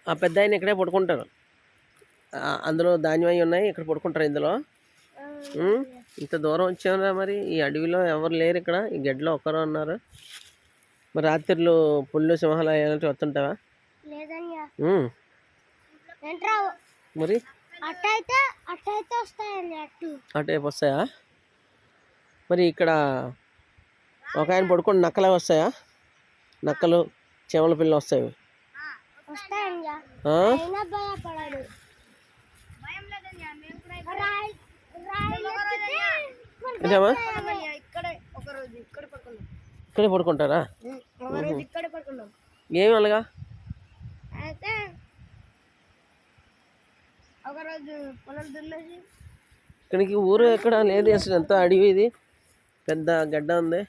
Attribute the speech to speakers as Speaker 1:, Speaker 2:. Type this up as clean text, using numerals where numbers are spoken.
Speaker 1: ఆ పెద్ద ఆయన ఇక్కడే పడుకుంటారు. అందులో ధాన్యం అవి ఉన్నాయి, ఇక్కడ పడుకుంటారు ఇందులో. ఇంత దూరం వచ్చామురా, మరి ఈ అడవిలో ఎవరు లేరు, ఇక్కడ ఈ గడ్డిలో ఒక్కరు ఉన్నారు. మరి రాత్రిళ్ళు పుళ్ళు సింహాలు అలాంటి వస్తుంటావా? మరి అటువైపు వస్తాయా? మరి ఇక్కడ ఒక ఆయన పడుకుని నక్కలే వస్తాయా? నక్కలు చెమల పిల్లలు వస్తాయి. ఇక్కడే పడుకుంటారా? ఏమి అలాగా? ఇక్కడికి ఊరు ఎక్కడ లేదు అసలు, ఎంత అడవి ఇది, పెద్ద గడ్డ ఉంది.